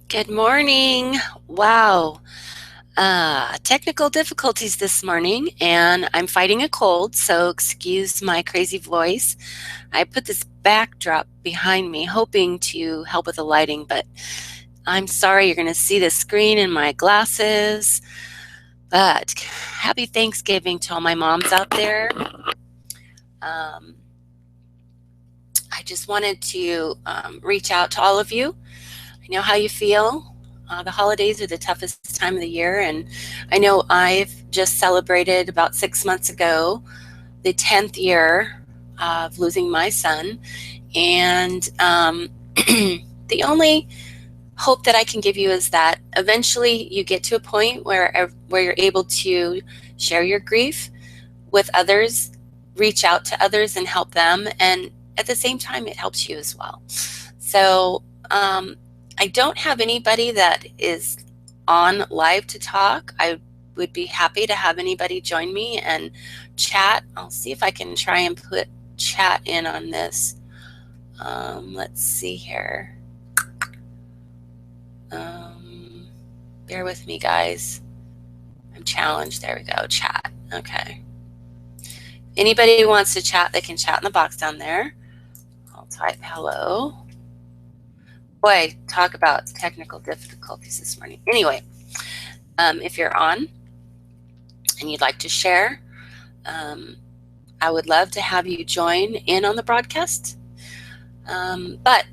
Good morning. Wow. Technical difficulties this morning, and I'm fighting a cold, so excuse my crazy voice. I put this backdrop behind me, hoping to help with the lighting, but I'm sorry you're going to see the screen in my glasses. But happy Thanksgiving to all my moms out there. Um, I just wanted to reach out to all of you. I know how you feel. The holidays are the toughest time of the year, and I know I've just celebrated about 6 months ago the 10th year of losing my son. And the only hope that I can give you is that eventually you get to a point where you're able to share your grief with others, reach out to others and help them, and at the same time, it helps you as well. So I don't have anybody that is on live to talk. I would be happy to have anybody join me and chat. I'll see if I can try and put chat in on this. Let's see here. Bear with me, guys. I'm challenged. There we go. Chat. Okay. Anybody who wants to chat, they can chat in the box down there. I'll type hello. Boy, talk about technical difficulties this morning. Anyway, if you're on and you'd like to share, I would love to have you join in on the broadcast. But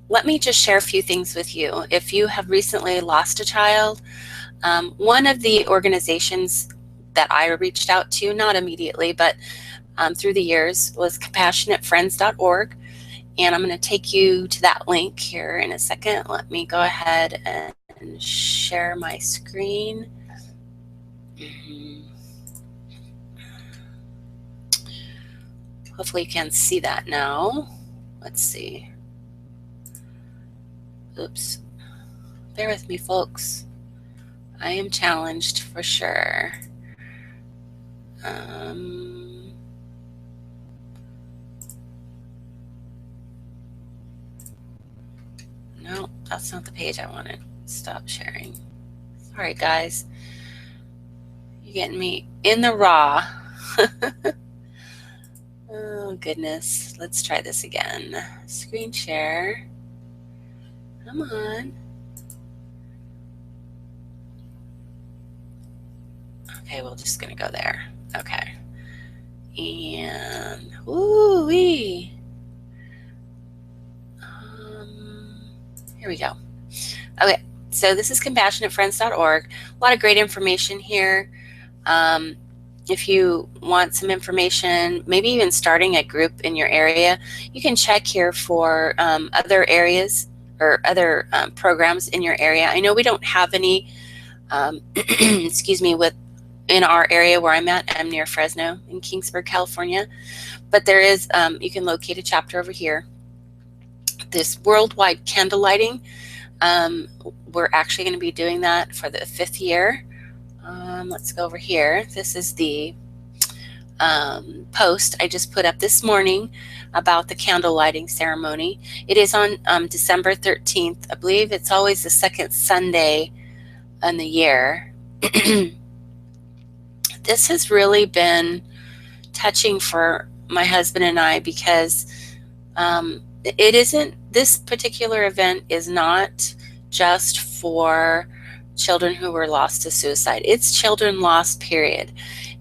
let me just share a few things with you. If you have recently lost a child, one of the organizations that I reached out to, not immediately, but through the years, was CompassionateFriends.org. And I'm going to take you to that link here in a second. Let me go ahead and share my screen. Hopefully you can see that now. Let's see. Oops. Bear with me, folks. I am challenged for sure. No, that's not the page I wanted. Stop sharing. Sorry, guys. You're getting me in the raw. Oh, goodness. Let's try this again. Screen share. Come on. Okay, we're just going to go there. Okay. And, woo-wee. Here we go. Okay, so this is CompassionateFriends.org. A lot of great information here. If you want some information, maybe even starting a group in your area, you can check here for other areas or other programs in your area. I know we don't have any, excuse me, in our area where I'm at. I'm near Fresno in Kingsburg, California. But there is, you can locate a chapter over here. This worldwide candle lighting, we're actually going to be doing that for the 5th year. Let's go over here. This is the post I just put up this morning about the candle lighting ceremony. It is on December 13th. I believe it's always the second Sunday in the year. This has really been touching for my husband and I because this particular event is not just for children who were lost to suicide. It's children lost, period.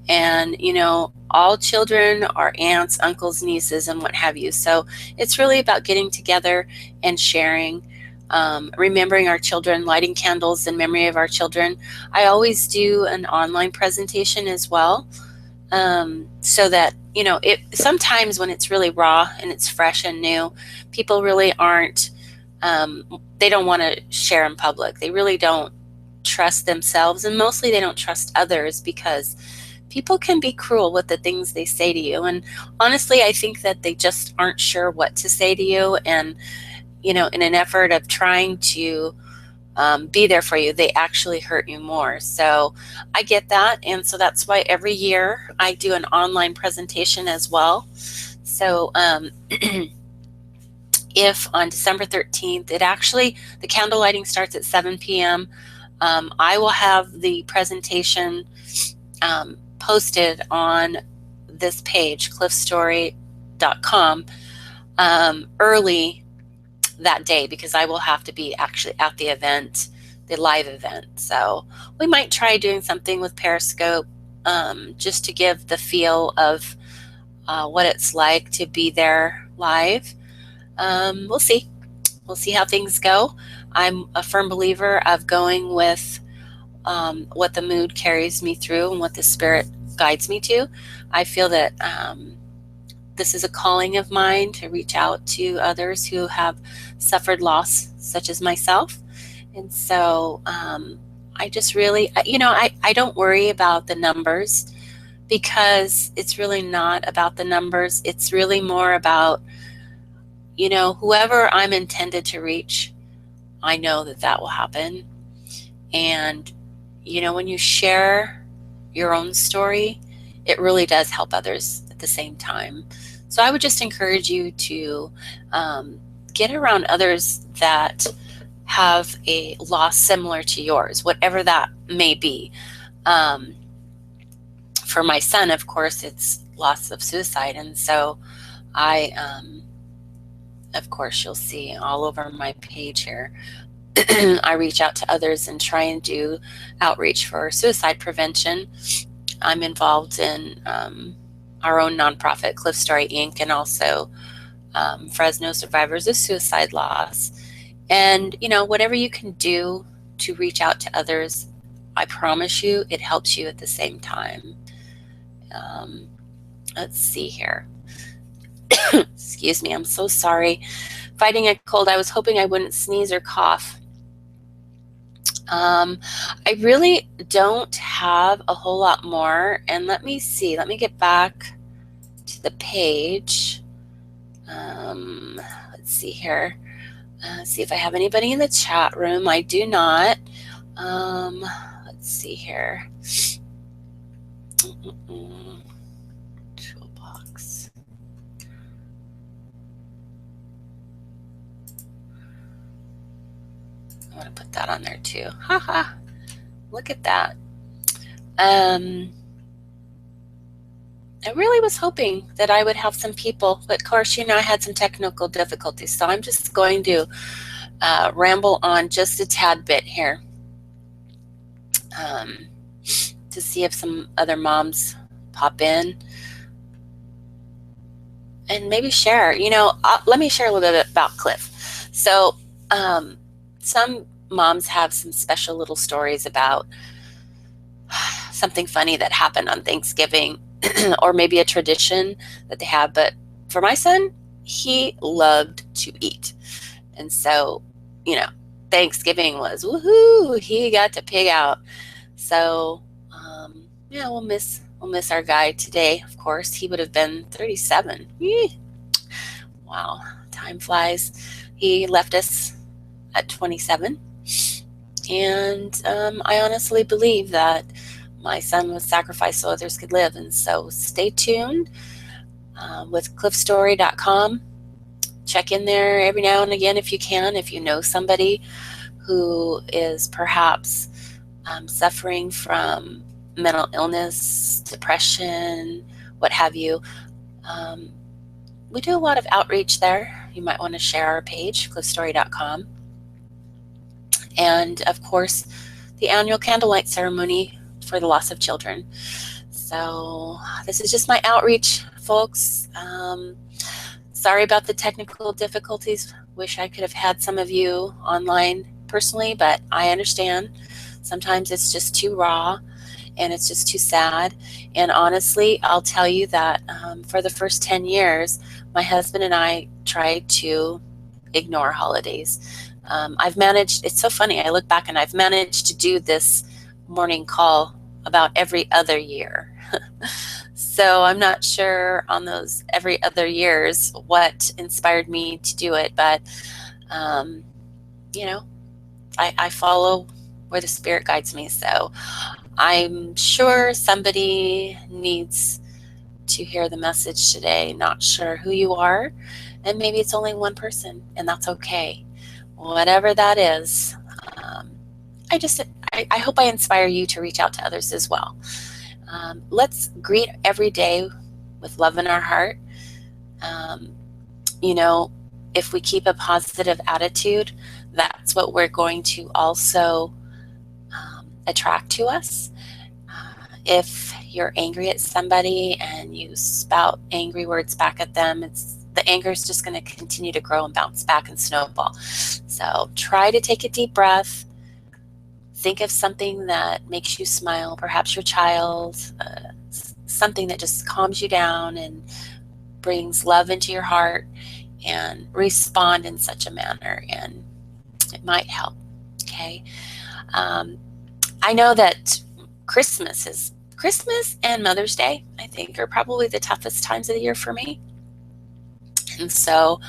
And, you know, all children are aunts, uncles, nieces, and what have you. So it's really about getting together and sharing, remembering our children, lighting candles in memory of our children. I always do an online presentation as well, so that, you know, sometimes when it's really raw and it's fresh and new, people really aren't, they don't want to share in public. They really don't trust themselves, and mostly they don't trust others because people can be cruel with the things they say to you. And honestly, I think that they just aren't sure what to say to you, and, you know, in an effort of trying to be there for you, they actually hurt you more. So I get that, and so that's why every year I do an online presentation as well. So if on December 13th, the candle lighting starts at 7 p.m. I will have the presentation posted on this page, cliffstory.com, early that day, because I will have to be actually at the event, the live event. So we might try doing something with Periscope, just to give the feel of what it's like to be there live. We'll see. We'll see how things go. I'm a firm believer of going with what the mood carries me through and what the spirit guides me to. I feel that this is a calling of mine to reach out to others who have suffered loss, such as myself. And so I just really, I don't worry about the numbers, because it's really not about the numbers. It's really more about, whoever I'm intended to reach, I know that will happen. And, when you share your own story, it really does help others at the same time. So I would just encourage you to get around others that have a loss similar to yours, whatever that may be. For my son, of course, it's loss of suicide. And so of course, you'll see all over my page here, I reach out to others and try and do outreach for suicide prevention. I'm involved in our own nonprofit, Cliff Story Inc., and also Fresno Survivors of Suicide Loss. And, whatever you can do to reach out to others, I promise you it helps you at the same time. Let's see here. Excuse me, I'm so sorry. Fighting a cold. I was hoping I wouldn't sneeze or cough. I really don't have a whole lot more. And let me see. Let me get back to the page. Let's see here. See if I have anybody in the chat room. I do not. Let's see here. Toolbox. I want to put that on there too. Haha. Look at that. I really was hoping that I would have some people, but of course, I had some technical difficulties. So I'm just going to ramble on just a tad bit here to see if some other moms pop in and maybe share. Let me share a little bit about Cliff. So some moms have some special little stories about something funny that happened on Thanksgiving, or maybe a tradition that they have. But for my son, he loved to eat. And so, Thanksgiving was woohoo, he got to pig out. So, we'll miss our guy today, of course. He would have been 37. Wow, time flies. He left us at 27. And I honestly believe that my son was sacrificed so others could live. And so stay tuned with cliffstory.com. Check in there every now and again if you can. If you know somebody who is perhaps suffering from mental illness, depression, what have you, we do a lot of outreach there. You might want to share our page, cliffstory.com. And of course, the annual candlelight ceremony for the loss of children. So this is just my outreach, folks. Sorry about the technical difficulties. Wish I could have had some of you online personally, but I understand. Sometimes it's just too raw and it's just too sad. And honestly, I'll tell you that for the first 10 years, my husband and I tried to ignore holidays. I've managed, it's so funny, I look back and I've managed to do this morning call about every other year. So I'm not sure on those every other years what inspired me to do it, but I follow where the spirit guides me. So I'm sure somebody needs to hear the message today, not sure who you are, and maybe it's only one person, and that's okay. Whatever that is, I just I hope I inspire you to reach out to others as well. Let's greet every day with love in our heart. You know, if we keep a positive attitude, that's what we're going to also attract to us. If you're angry at somebody and you spout angry words back at them, the anger is just going to continue to grow and bounce back and snowball. So try to take a deep breath. Think of something that makes you smile, perhaps your child, something that just calms you down and brings love into your heart, and respond in such a manner, and it might help. Okay. I know that Christmas and Mother's Day, I think, are probably the toughest times of the year for me. And so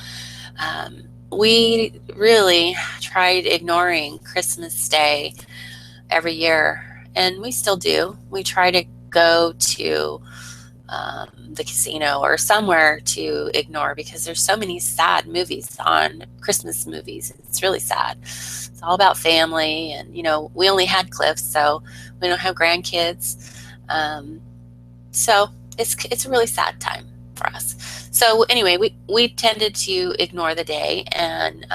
we really tried ignoring Christmas Day every year, and we still do. We try to go to the casino or somewhere to ignore, because there's so many sad movies on Christmas movies. It's really sad. It's all about family, and we only had Cliff, so we don't have grandkids. So it's a really sad time for us. So anyway, we tended to ignore the day and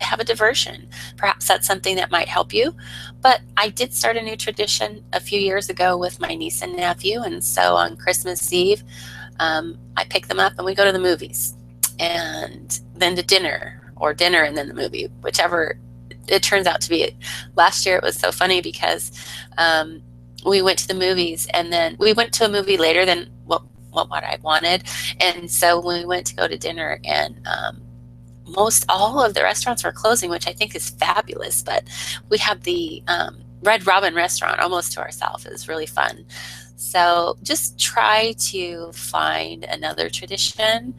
have a diversion. Perhaps that's something that might help you. But I did start a new tradition a few years ago with my niece and nephew, and so on Christmas Eve, I pick them up and we go to the movies, and then to dinner, or dinner and then the movie, whichever it turns out to be. Last year it was so funny because we went to the movies, and then we went to a movie later than what I wanted, and so we went to go to dinner, and most all of the restaurants were closing, which I think is fabulous, but we have the Red Robin restaurant almost to ourselves. It was really fun. So just try to find another tradition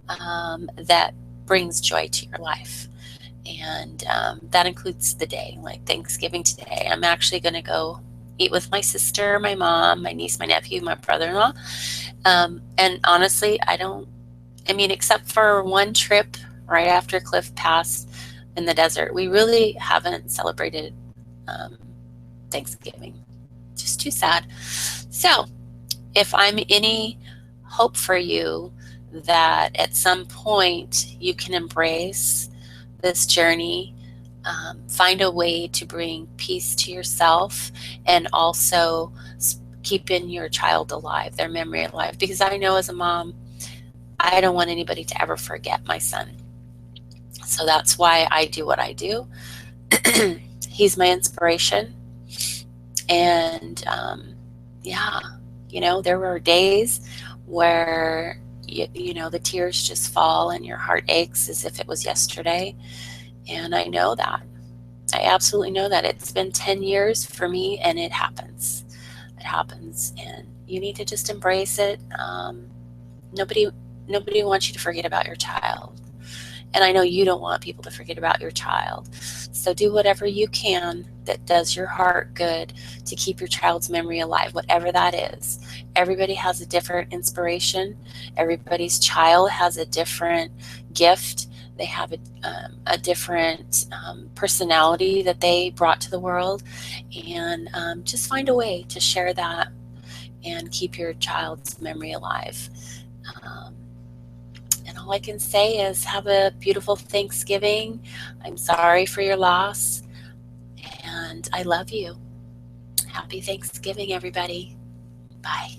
that brings joy to your life. And that includes the day, like Thanksgiving today. I'm actually going to go eat with my sister, my mom, my niece, my nephew, my brother-in-law. And honestly, except for one trip right after Cliff passed in the desert, we really haven't celebrated Thanksgiving. Just too sad. So if I'm any hope for you that at some point you can embrace this journey, find a way to bring peace to yourself, and also keeping your child alive, their memory alive. Because I know as a mom, I don't want anybody to ever forget my son. So that's why I do what I do. He's my inspiration. And there were days where the tears just fall and your heart aches as if it was yesterday. And I know that. I absolutely know that. It's been 10 years for me, and it happens. It happens, and you need to just embrace it. Nobody wants you to forget about your child. And I know you don't want people to forget about your child. So do whatever you can that does your heart good to keep your child's memory alive, whatever that is. Everybody has a different inspiration. Everybody's child has a different gift. They have a different personality that they brought to the world. And just find a way to share that and keep your child's memory alive. And all I can say is have a beautiful Thanksgiving. I'm sorry for your loss, and I love you. Happy Thanksgiving, everybody. Bye.